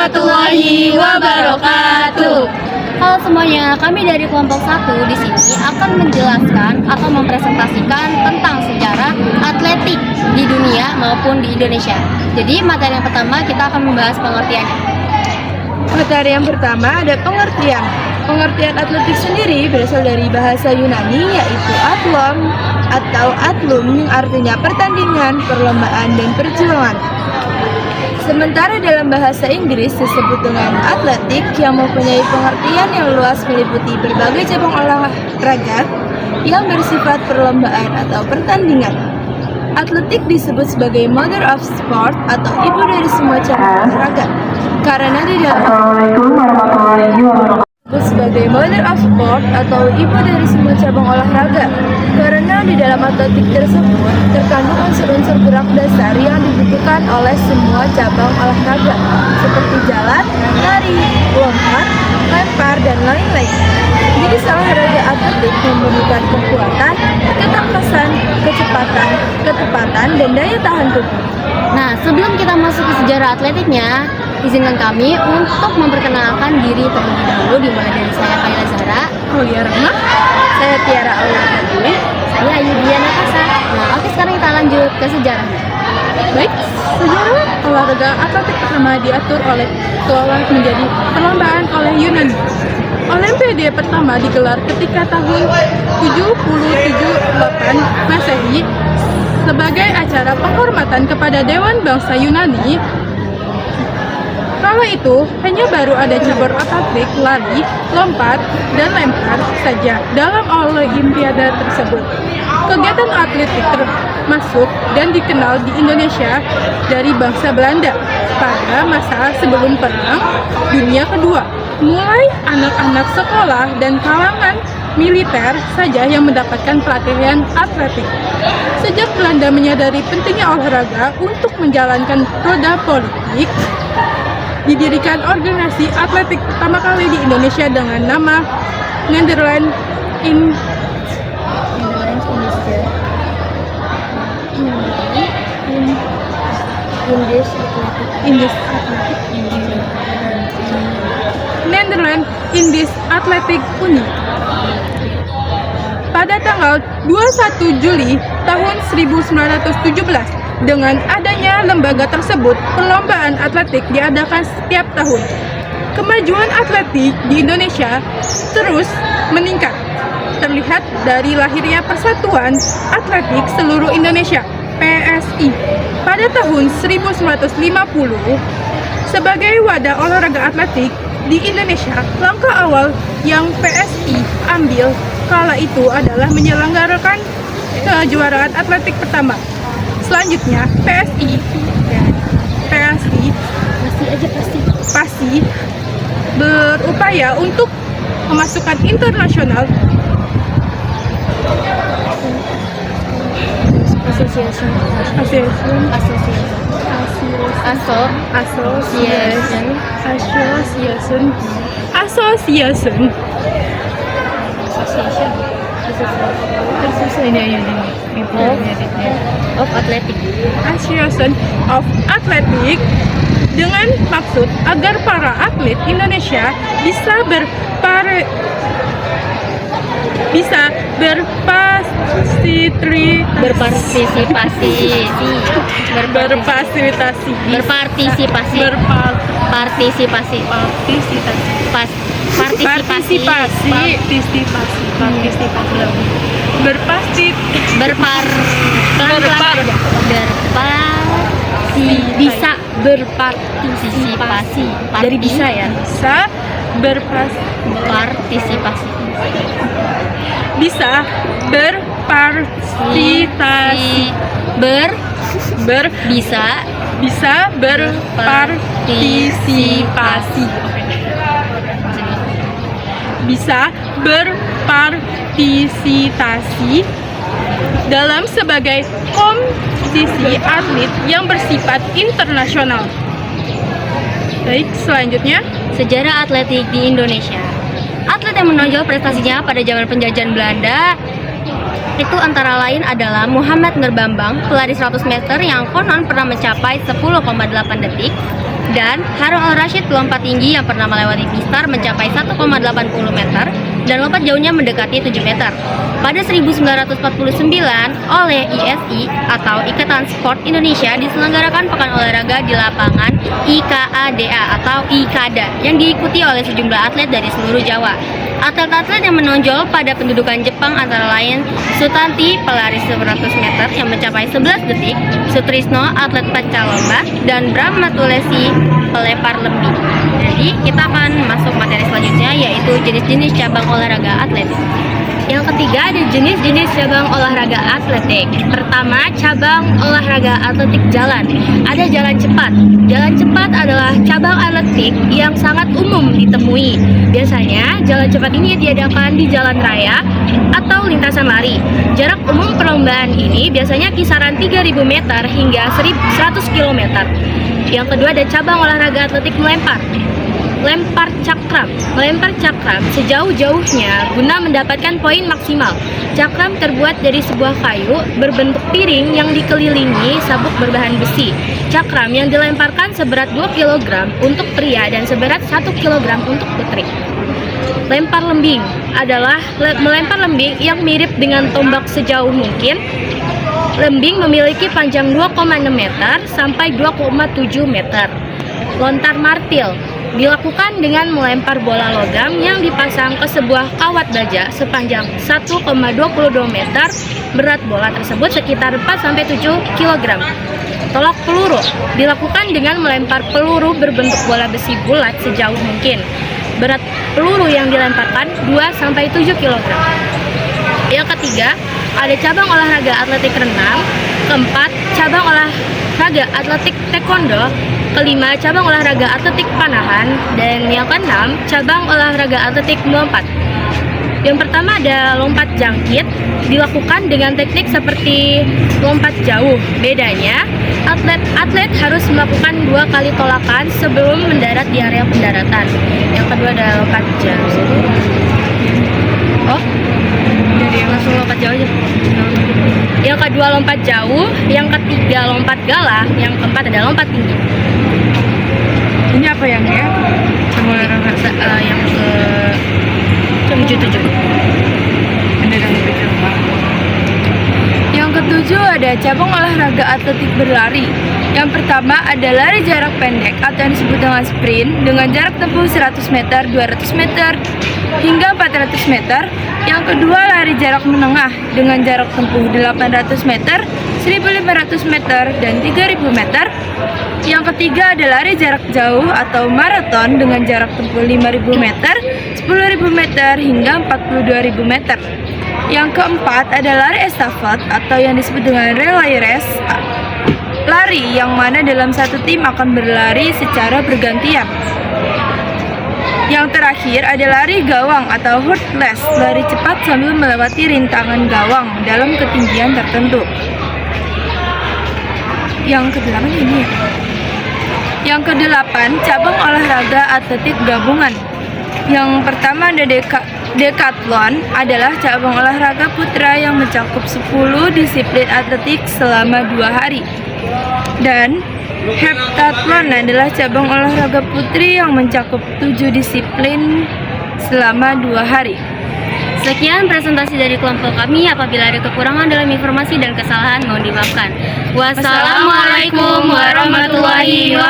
warahmatullahi wabarakatuh. Halo semuanya, kami dari kelompok 1 di sini akan menjelaskan atau mempresentasikan tentang sejarah atletik di dunia maupun di Indonesia. Jadi materi yang pertama kita akan membahas pengertiannya. Materi yang pertama ada pengertian. Pengertian atletik sendiri berasal dari bahasa Yunani yaitu atlon atau atlum yang artinya pertandingan, perlombaan, dan perjuangan. Sementara dalam bahasa Inggris disebut dengan atletik yang mempunyai pengertian yang luas meliputi berbagai cabang olahraga yang bersifat perlombaan atau pertandingan. Atletik disebut sebagai mother of sport atau ibu dari semua cabang olahraga karena di dalam Assalamualaikum warahmatullahi wabarakatuh. sebagai mother of sport atau ibu dari semua cabang olahraga karena di dalam atletik tersebut terkandung unsur-unsur gerak dasar yang dibutuhkan oleh semua cabang olahraga seperti jalan, lari, lompat, lempar, dan lain-lain. Jadi olahraga atletik memerlukan kekuatan, ketangkasan, kecepatan, ketepatan, dan daya tahan tubuh. Nah, sebelum kita masuk ke sejarah atletiknya, izinkan kami untuk memperkenalkan diri terlebih dahulu, dimulai dari saya Kaila Zahra, Aulia Rahma, saya Tiara Aulia Kadwi, saya Ayu Diana Kasa. Nah, oke, sekarang kita lanjut ke sejarahnya. baik, sejarah olahraga atletik pertama diatur oleh Ptolemaios menjadi perlombaan oleh Yunani. Olimpiade pertama digelar ketika tahun 778 Masehi sebagai acara penghormatan kepada Dewan Bangsa Yunani. Kala itu hanya baru ada cabur atletik, lari, lompat, dan lempar saja dalam Olimpiade tersebut. Kegiatan atletik termasuk dan dikenal di Indonesia dari bangsa Belanda pada masa sebelum Perang Dunia Kedua. Mulai anak-anak sekolah dan kalangan militer saja yang mendapatkan pelatihan atletik. Sejak Belanda menyadari pentingnya olahraga untuk menjalankan roda politik, didirikan organisasi atletik pertama kali di Indonesia dengan nama Nederland Indies Athletic Unie. Pada tanggal 21 Juli tahun 1917, dengan adanya lembaga tersebut, perlombaan atletik diadakan setiap tahun. Kemajuan atletik di Indonesia terus meningkat, terlihat dari lahirnya Persatuan Atletik Seluruh Indonesia (PSI) pada tahun 1950 sebagai wadah olahraga atletik di Indonesia. Langkah awal yang PSI ambil kala itu adalah menyelenggarakan kejuaraan atletik pertama. Selanjutnya PSI berupaya untuk memasukkan internasional Association of Athletic dengan maksud agar para atlet Indonesia bisa berpartisipasi dalam sebagai kompetisi atlet yang bersifat internasional. Baik, selanjutnya Sejarah atletik di Indonesia. Atlet yang menonjol prestasinya pada zaman penjajahan Belanda Itu antara lain adalah Muhammad Nur Bambang, pelari 100 meter yang konon pernah mencapai 10,8 detik, dan Harun Al-Rashid, pelompat tinggi yang pernah melewati pistar mencapai 1,80 meter dan lompat jauhnya mendekati 7 meter. Pada 1949 oleh ISI atau Ikatan Sport Indonesia diselenggarakan pekan olahraga di lapangan IKADA atau IKADA yang diikuti oleh sejumlah atlet dari seluruh Jawa. Atlet-atlet yang menonjol pada pendudukan Jepang antara lain Sutanti, pelari 100 meter yang mencapai 11 detik, Sutrisno, atlet pencalomba, dan Bramatulesi, pelempar lembing. Jadi kita akan masuk materi selanjutnya, yaitu jenis-jenis cabang olahraga atletik. Yang ketiga ada jenis-jenis cabang olahraga atletik. Pertama, cabang olahraga atletik jalan. Ada jalan cepat. Jalan cepat adalah cabang atletik yang sangat umum ditemui. Biasanya, jalan cepat ini diadakan di jalan raya atau lintasan lari. Jarak umum perlombaan ini biasanya kisaran 3.000 meter hingga 100 km. Yang kedua ada cabang olahraga atletik melempar. Lempar cakram. Melempar cakram sejauh-jauhnya guna mendapatkan poin maksimal. Cakram terbuat dari sebuah kayu berbentuk piring yang dikelilingi sabuk berbahan besi. Cakram yang dilemparkan seberat 2 kg untuk pria dan seberat 1 kg untuk putri. Lempar lembing adalah melempar lembing yang mirip dengan tombak sejauh mungkin. Lembing memiliki panjang 2,6 meter sampai 2,7 meter. Lontar martil dilakukan dengan melempar bola logam yang dipasang ke sebuah kawat baja sepanjang 1,22 meter. Berat bola tersebut sekitar 4-7 kg. Tolak peluru dilakukan dengan melempar peluru berbentuk bola besi bulat sejauh mungkin. Berat peluru yang dilemparkan 2-7 kg. Yang ketiga, ada cabang olahraga atletik renang. Keempat, cabang olahraga atletik taekwondo. Kelima, cabang olahraga atletik panahan. Dan yang keenam, cabang olahraga atletik melompat. Yang pertama ada lompat jangkit, dilakukan dengan teknik seperti lompat jauh. Bedanya, atlet harus melakukan 2 kali tolakan sebelum mendarat di area pendaratan. Yang kedua ada lompat jauh. Oh, jadi langsung lompat jauh aja. Yang kedua lompat jauh, yang ketiga lompat galah, yang keempat ada lompat tinggi. Ini apa yang ya? Yang ke 7. Yang ketujuh ada cabang olahraga atletik berlari. Yang pertama ada lari jarak pendek atau yang disebut dengan sprint dengan jarak tempuh 100 meter, 200 meter, hingga 400 meter. Yang kedua lari jarak menengah dengan jarak tempuh 800 meter, 1500 meter, dan 3000 meter. Yang ketiga ada lari jarak jauh atau maraton dengan jarak tempuh 5000 meter, 10.000 meter, hingga 42.000 meter. Yang keempat ada lari estafet atau yang disebut dengan relay race, lari yang mana dalam satu tim akan berlari secara bergantian. Yang terakhir ada lari gawang atau hurdles, lari cepat sambil melewati rintangan gawang dalam ketinggian tertentu. Yang kedelapan ini ya. Yang kedelapan cabang olahraga atletik gabungan. Yang pertama ada Decathlon, adalah cabang olahraga putra yang mencakup 10 disiplin atletik selama 2 hari. Dan Heptathlon adalah cabang olahraga putri yang mencakup 7 disiplin selama 2 hari. Sekian presentasi dari kelompok kami. Apabila ada kekurangan dalam informasi dan kesalahan mohon dimaafkan. Wassalamualaikum warahmatullahi wabarakatuh.